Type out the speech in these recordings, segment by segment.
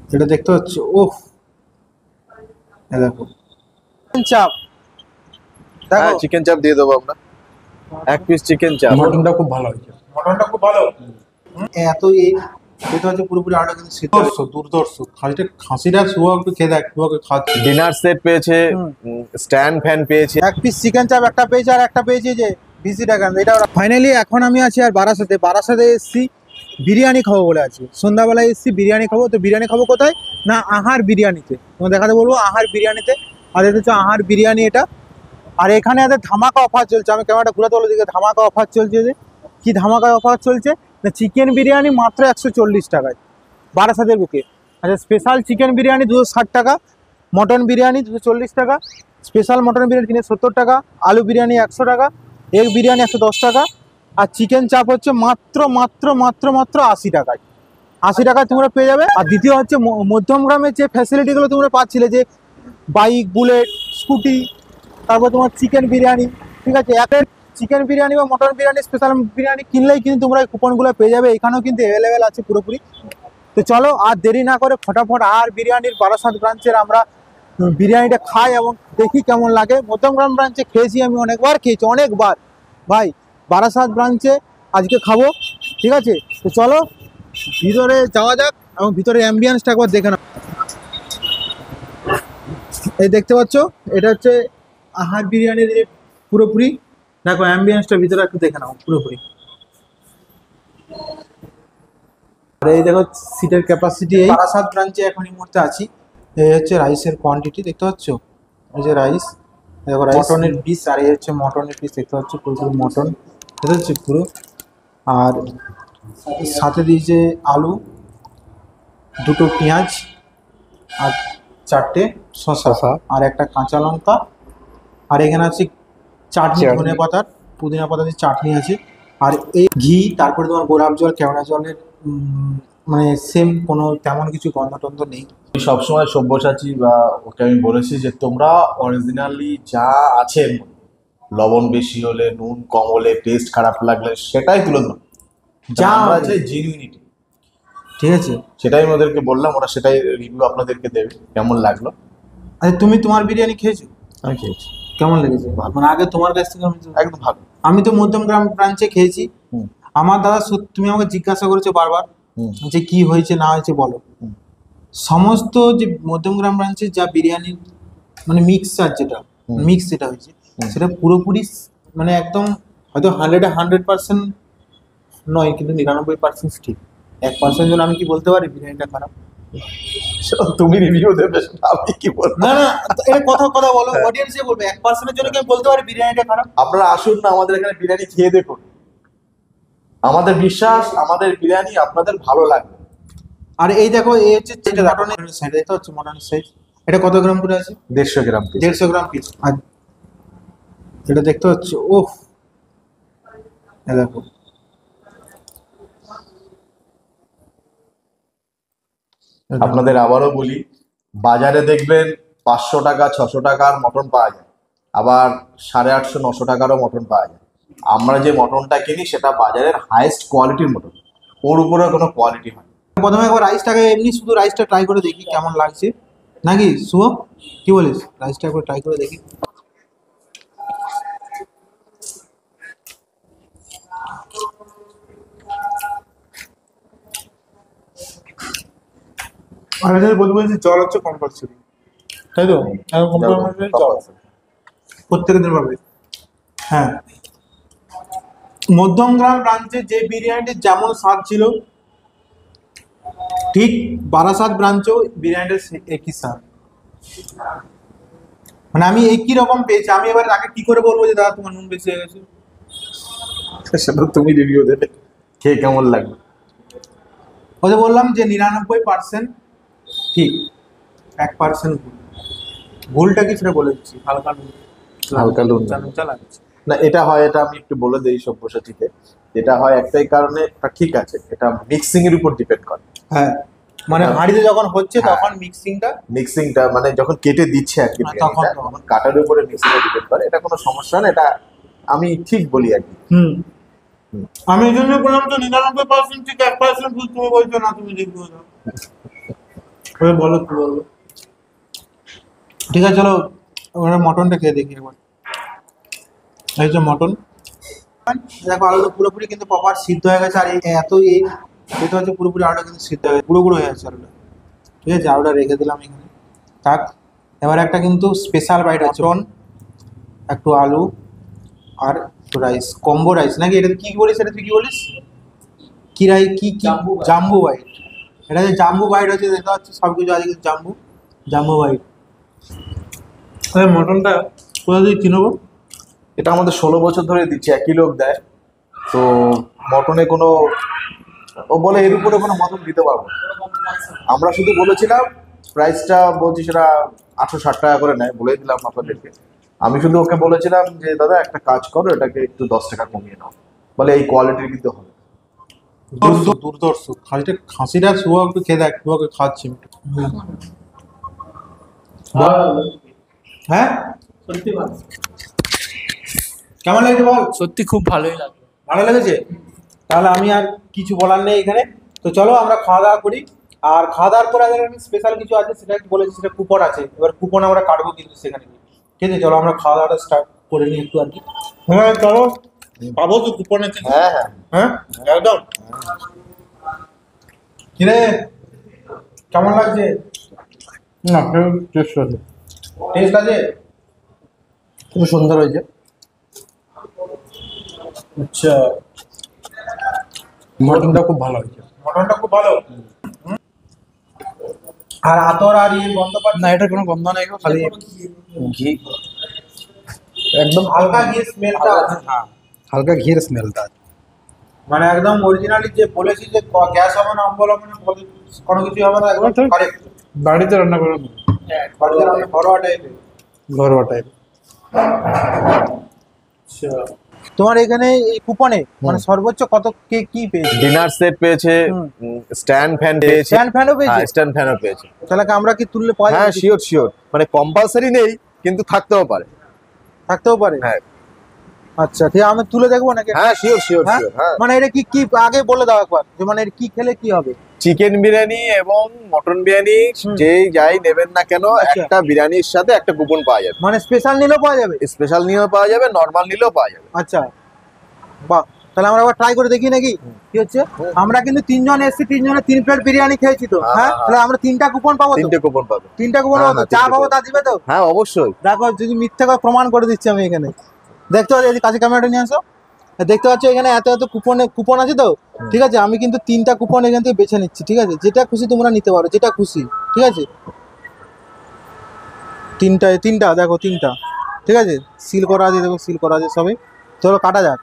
যেটা দেখতে হচ্ছে ওহ দেখো চাপ হ্যাঁ চিকেন চাপ দিয়ে দেবো আমরা, এক পিস চিকেন চাপ। মটনটা খুব ভালো হয়েছে, মটনটা খুব ভালো। এত এই এটা হচ্ছে পুরোপুরি আলাদা, কিন্তু শীতর্ষ দুর্ধর্ষ খালিটা খাসিটা শুয়া একটু খেয়ে দেখ শুয়াকে খাচ্ছে। ডিনার সেট পেয়েছে, স্ট্যান্ড ফ্যান পেয়েছে। এক পিস চিকেন চাপ একটা পেয়েছে, আর একটা পেয়েছে যে 20 টাকা এটা। ফাইনালি এখন আমি আছি আর বারাসাতে এসছি বিরিয়ানি খাবো বলে আছি। সন্ধ্যাবেলায় এসছি বিরিয়ানি খাবো, তো বিরিয়ানি খাবো কোথায় না আহার বিরিয়ানিতে। তোমার দেখাতে বলবো আহার বিরিয়ানিতে। আর এটা হচ্ছে আহার বিরিয়ানি এটা। আর এখানে এদের ধামাকা অফার চলছে, আমি ক্যামেরাটা ঘুরাতে বলে দিকে ধামাকা অফার চলছে। যে কি ধামাকা অফার চলছে না, চিকেন বিরিয়ানি মাত্র 140 টাকায় বারাসাতের বুকে। আচ্ছা স্পেশাল চিকেন বিরিয়ানি 260 টাকা, মটন বিরিয়ানি 240 টাকা, স্পেশাল মটন বিরিয়ানি 370 টাকা, আলু বিরিয়ানি 100 টাকা, এগ বিরিয়ানি 110 টাকা, আর চিকেন চাপ হচ্ছে মাত্র মাত্র মাত্র মাত্র 80 টাকায়। 80 টাকায় তোমরা পেয়ে যাবে। আর দ্বিতীয় হচ্ছে মধ্যমগ্রামের যে ফ্যাসিলিটিগুলো তোমরা পাচ্ছিলে, যে বাইক বুলেট স্কুটি, তারপর তোমার চিকেন বিরিয়ানি, ঠিক আছে। একের চিকেন বিরিয়ানি বা মটন বিরিয়ানি স্পেশাল বিরিয়ানি কিনলেই কিন্তু তোমরা এই কুপনগুলো পেয়ে যাবে। এখানেও কিন্তু অ্যাভেলেবেল আছে পুরোপুরি। তো চলো আর দেরি না করে ফটাফট আর বিরিয়ানির বারাসাত ব্রাঞ্চের আমরা বিরিয়ানিটা খাই এবং দেখি কেমন লাগে। মধ্যমগ্রাম ব্রাঞ্চে খেয়েছি আমি, অনেকবার খেয়েছি, অনেকবার ভাই। বারাসাত ব্রাঞ্চে আজকে খাবো, ঠিক আছে। তো চলো ভিতরে যাওয়া যাক এবং ভিতরে অ্যাম্বিয়েন্সটা একবার দেখে নাও। এই দেখতে পাচ্ছ এটা হচ্ছে আহার বিরিয়ানির যে পুরোপুরি দেখো অ্যাম্বিয়েন্সটা ভিতরে একটু দেখে নাও পুরোপুরি। আর এই দেখো সিটের ক্যাপাসিটি। এই বারাসাত ব্রাঞ্চে এখন এই মুহূর্তে আছি। এই হচ্ছে রাইসের কোয়ান্টিটি দেখতে পাচ্ছ, এই যে রাইস, দেখো মটনের পিস, আর এই হচ্ছে মটনের পিস দেখতে পাচ্ছ, পুরোপুরি মটন দেখতে হচ্ছে পুরো। আর সাথে দিয়েছে আলু, দুটো পেঁয়াজ, আর 4টে শসা, আর একটা কাঁচা লঙ্কা, আর এখানে আছে চাটনি, ধনে পাতার পুদিনা পাতা দিয়ে চাটনি আছে। আর এই ঘি, তারপরে তোমার গোলাপ জল, কেওড়া জলের মানে সেম কোনো তেমন কিছু গন্ধ টন্ধ নেই। সবসময় সব্যসাচী বা ওকে আমি বলেছি যে তোমরা অরিজিনালি যা আছে, লবণ বেশি হলে, নুন কম হলে, টেস্ট খারাপ লাগলে সেটাই তুলে ধরো, যা আমরা চাই জেনুইনিটি, ঠিক আছে। সেটাই আমি ওদেরকে বললাম, ওরা সেটাই রিভিউ আপনাদেরকে দেবে কেমন লাগলো। আচ্ছা তুমি তোমার বিরিয়ানি খেয়েছো? আমি খেয়েছি। কেমন লেগেছে? মানে আগে তোমার কাছ থেকে একদম ভালো। আমি তো মধ্যমগ্রাম ব্রাঞ্চে খেয়েছি। আমার দাদা তুমি আমাকে জিজ্ঞাসা করেছো বারবার যে কি হয়েছে না হয়েছে বলো। সমস্ত যে মধ্যমগ্রাম ব্রাঞ্চের যা বিরিয়ানি মানে মিক্সচার যেটা হয়েছে সেটা পুরোপুরি মানে একদম হয়তো 100% নয়, কিন্তু 99% ঠিক। 1% জন্য আমি কি বলতে পারি বিরিয়ানিটা খারাপ? তুমি রিভিউ দেবে, আমি কি বলবো? না না, এটা কথা বলো, অডিয়েন্সে বলবে 1%-এর জন্য কি আমি বলতে পারি বিরিয়ানিটা খারাপ? আপনারা আসুন না আমাদের এখানে বিরিয়ানি খেয়ে দেখুন, আমাদের বিশ্বাস আমাদের বিরিয়ানি আপনাদের ভালো লাগবে। আর এই দেখো এই হচ্ছে মটনের সাইজ, এটা হচ্ছে মটনের সাইজ। এটা কত গ্রাম করে আছে? 150 গ্রাম পিস। 150 গ্রাম পিস। আর এটা দেখতে হচ্ছে ওহ দেখো আপনাদের আবারও বলি, বাজারে দেখবেন 500 টাকা 600 টাকার মটন পাওয়া যায়, আবার 850 900 টাকারও মটন পাওয়া যায়। আমরা যে মটনটা কিনি সেটা বাজারের হাইয়েস্ট কোয়ালিটির মটন, ওর উপরে কোনো কোয়ালিটি হয়। প্রথমে একবার রাইসটাকে এমনি শুধু রাইসটা ট্রাই করে দেখি কেমন লাগছে, নাকি শুভ কি বলিস? রাইসটা একবার ট্রাই করে দেখি। আর বলছি জল হচ্ছে কম্পালসারি, তাই তো? প্রত্যেকের দিন পাবে। হ্যাঁ, মধ্যমগ্রাম ব্রাঞ্চে যে বিরিয়ানিটি যেমন স্বাদ ছিল, ঠিক বারাসাত ব্রাঞ্চেও বিরিয়ানিটা একই স্বাদ। মানে আমি একই রকম পেয়েছি। আমি এবার আগে কি করে বলবো যে দাদা তোমার নুন বেশি হয়ে গেছে? সেটা তুমি রিভিউ দেবে, খেয়ে কেমন লাগবে। ওদের বললাম যে 99% ঠিক, 1% ভুল। ভুলটা কি সেটা বলে দিচ্ছি, হালকা নুন, হালকা নুন লাগছে না। এটা হয়, এটা আমি একটু বলে দিই সব্যসাচীকে, এটা হয় একটাই কারণে, ঠিক আছে, এটা মিক্সিং এর উপর ডিপেন্ড করে। হ্যাঁ, মানে হাঁড়িতে যখন হচ্ছে তখন মিক্সিংটা মানে যখন কেটে দিচ্ছে আর কি, তখন কাটার উপরে মিক্সিং এ ডিপেন্ড করে। এটা কোনো সমস্যা না, এটা আমি ঠিক বলি আর কি। আমি এই জন্য বললাম তো 99% ঠিক, 1% ভুল। তুমি বলছো না, তুমি রিভিউ দাও। বলো কি বলবো। ঠিক আছে চলো ওখানে মটনটা খেয়ে দেখি একবার। এই যে মটন, দেখো আলুটা পুরোপুরি কিন্তু প্রপার সিদ্ধ হয়ে গেছে। আর এই এটা হচ্ছে পুরোপুরি আলুটা কিন্তু সিদ্ধ হয়ে গেছে, গুঁড়ো গুঁড়ো হয়ে গেছে আলুটা। ঠিক আছে, আলুটা রেখে দিলাম এখানে থাক। এবার একটা কিন্তু স্পেশাল বাইট আছে, মটন, একটু আলু আর একটু রাইস, কম্বো রাইস নাকি এটা কি বলিস, এটা তুই কি বলিস, কি রাই কি কি জাম্বু বাইট। এটা যে জাম্বু বাইট হচ্ছে, দেখতে পাচ্ছি সব কিছু আছে কিন্তু জাম্বু জাম্বু বাইট। মটনটা কোথা দিয়ে কিনবো? এটা আমাদের 16 বছর ধরে দিচ্ছে, একই লোক দেয়। তো মটনে কোনো, ও বলে এর উপরে কোনো মটন দিতে পারবো না। আমরা শুধু বলেছিলাম প্রাইসটা, বলছি সেটা 860 টাকা করে নেয়, বলে দিলাম আপনাদেরকে। আমি শুধু ওকে বলেছিলাম যে দাদা একটা কাজ করো, এটাকে একটু 10 টাকা কমিয়ে নাও, বলে এই কোয়ালিটির কিন্তু হবে। দুর্দর্শ খাসিটা শুভ একটু খেয়ে দেখ, শুভকে খাচ্ছি হ্যাঁ সত্যি ভালো, কেমন লাগছে বল? সত্যি খুব ভালোই লাগলো। ভালো লেগেছে? তাহলে আমি আর কিছু বলার নেই এখানে। তো চলো আমরা খাওয়া দাওয়া করি। আর খাওয়া দাওয়ার পরে আমাদের স্পেশাল কিছু আছে, সেটা বলেছি, সেটা কুপন আছে। এবার কুপন আমরা কাটবো কিন্তু সেখানে গিয়ে। ঠিক আছে চলো আমরা খাওয়া দাওয়াটা স্টার্ট করে নিই একটু আর কি। হ্যাঁ চলো, পাবো তো কুপনে? হ্যাঁ হ্যাঁ হ্যাঁ একদম। কিরে কেমন লাগছে? না টেস্ট আছে, টেস্ট আছে, খুব সুন্দর হয়েছে। আচ্ছা মটনটা খুব ভালো হয়েছে। মটনটা খুব ভালো। আর আতর আর ইয়ে গন্ধ পাচ্ছি না, এটা কোনো গন্ধ নেই গো, খালি ঘি, একদম হালকা ঘি স্মেলটা আছে। হ্যাঁ, হালকা ঘির স্মেলটা আছে। মানে একদম অরিজিনালি যে বলেছি যে গ্যাস হবে না, অম্বল হবে না, কোনো কিছু হবে না, একদম কারেক্ট। বাড়িতে রান্না করে বাড়িতে রান্না ঘরোয়া টাইপের। ঘরোয়া টাইপ। আচ্ছা তোমার এখানে এই কুপনে মানে সর্বোচ্চ কত কে কি পেয়েছে? ডিনার সেট পেয়েছে, স্ট্যান্ড ফ্যান পেয়েছে, ফ্যান ফ্যানও পেয়েছে? স্ট্যান্ড ফ্যানও পেয়েছে। তাহলে কি আমরা কি তুললে পাওয়া হ্যাঁ যাবে? শিওর শিওর, মানে কম্পালসারি নেই কিন্তু থাকতেও পারে। থাকতেও পারে? হ্যাঁ আচ্ছা ঠিক আছে, আমি তুলে দেখবো নাকি? হ্যাঁ শিওর শিওর হ্যাঁ? শিওর। হ্যাঁ মানে এটা কি কি আগে বলে দাও একবার, যে মানে এটা কি খেলে কি হবে? চিকেন বিরিয়ানি এবং মটন বিরিয়ানি যেই যাই নেবেন না কেন, আচ্ছা। একটা বিরিয়ানির সাথে একটা কুপন পাওয়া যাবে। মানে স্পেশাল নিলেও পাওয়া যাবে? স্পেশাল নিয়েও পাওয়া যাবে, নর্মাল নিলেও পাওয়া যাবে। আচ্ছা বাহ, তাহলে আমরা আবার ট্রাই করে দেখি নাকি কি হচ্ছে। আমরা কিন্তু তিনজন এসেছি, তিনজনে 3 প্লেট বিরিয়ানি খেয়েছি তো। হ্যাঁ, হ্যাঁ হ্যাঁ। তাহলে আমরা 3টা কুপন পাবো তো? তিনটে কুপন পাবে। 3টা কুপন হ্যাঁ, পাবো তো? হ্যাঁ, যা তিনটে পাবো কুপন। তা দিবে তো? হ্যাঁ অবশ্যই। দেখো যদি মিথ্যে কথা প্রমাণ করে দিচ্ছি আমি এখানে। দেখতে পাচ্ছি, এই কাছে ক্যামেরাটা নিয়ে আসো। দেখতে পাচ্ছ এখানে এত এত কুপন আছে তো। ঠিক আছে আমি কিন্তু 3টা কুপন এখান থেকে বেছে নিচ্ছি। ঠিক আছে যেটা খুশি তোমরা নিতে পারো, যেটা খুশি। ঠিক আছে 3টা দেখো, 3টা। ঠিক আছে সিল করা আছে, দেখো সিল করা আছে সবই। চলো কাটা যাক।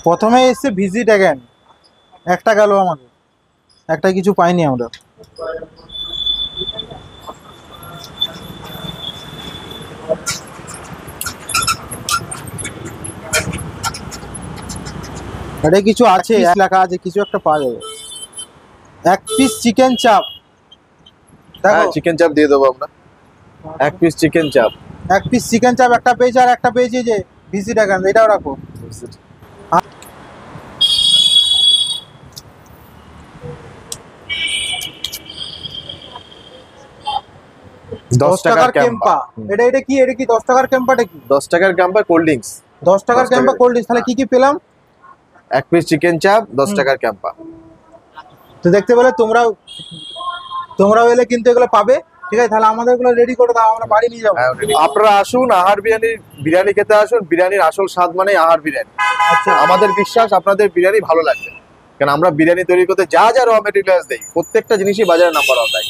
প্রথমে এসছে ভিজিট অ্যাগেন, একটা গেল আমাদের, একটা কিছু পাইনি আমরা। এটা কিছু আছে, লেখা আছে, কিছু একটা পাওয়া যাবে। 1 পিস চিকেন চাপ, দেখো হ্যাঁ চিকেন চাপ দিয়ে দেবো আমরা, 1 পিস চিকেন চাপ। 1 পিস চিকেন চাপ একটা পেয়েছি, আর একটা পেয়েছি যে ভিজিট অ্যাগেন, এটাও রাখো। 10 টাকার ক্যাম্পা। এটা এটা কি, এটা কি 10 টাকার ক্যাম্পাটা কি? 10 টাকার ক্যাম্পা কোল্ড ড্রিঙ্কস। 10 টাকার 10 ক্যাম্পা টাকার। কোল্ড ড্রিঙ্কস, তাহলে কি কি পেলাম? 1 পিস চিকেন চাপ, 10 টাকার ক্যাম্পা। তো দেখতে পেলে তোমরাও এলে কিন্তু এগুলো পাবে। ঠিক আছে তাহলে আমাদের এগুলো রেডি করে দাও, আমরা বাড়ি নিয়ে যাবো। আপনারা আসুন, আহার বিরিয়ানি খেতে আসুন। বিরিয়ানির আসল স্বাদ মানে আহার বিরিয়ানি। আচ্ছা আমাদের বিশ্বাস আপনাদের বিরিয়ানি ভালো লাগবে, কারণ আমরা বিরিয়ানি তৈরি করতে যা যা র মেটেরিয়ালস দেই প্রত্যেকটা জিনিসই বাজারে নাম্বার 1 দেয়।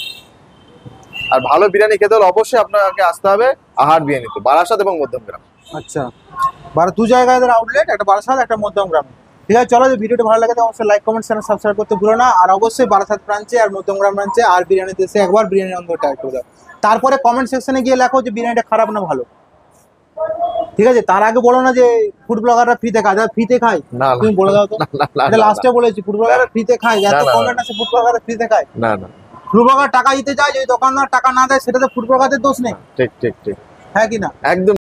আর ভালো বিরিয়ানি খেতে হলে অবশ্যই আপনাকে আসতে হবে আহার বিরিয়ানিতে, বারাসাত এবং মধ্যমগ্রাম। আচ্ছা 2 জায়গায় এদের আউটলেট, একটা বারাসাত একটা মধ্যমগ্রাম। ঠিক আছে চলো, যে ভিডিওটা ভালো লাগে তো অবশ্যই লাইক কমেন্ট চ্যানেল সাবস্ক্রাইব করতে ভুলো না। আর অবশ্যই বারাসাত ব্রাঞ্চে আর মধ্যমগ্রাম ব্রাঞ্চে আর বিরিয়ানিতে এসে একবার বিরিয়ানি অন্ধ ট্রাই করে দাও। তারপরে কমেন্ট সেকশনে গিয়ে লেখো যে বিরিয়ানিটা খারাপ না ভালো। ঠিক আছে তার আগে বলো না যে ফুড ব্লগাররা ফ্রিতে খায়, যারা ফ্রিতে খায় না, না, তুমি বলে দাও তো। না, না, না, এটা না, লাস্টে বলেছি ফুড ব্লগাররা ফ্রিতে খায়, এত না, না, কমেন্ট আছে ফুড ব্লগাররা ফ্রিতে খায়। না না ফুড ব্লগার টাকা দিতে চায়, যদি দোকানদার টাকা না দেয় সেটাতে ফুড ব্লগারদের দোষ নেই, ঠিক ঠিক ঠিক হ্যাঁ কি না? একদম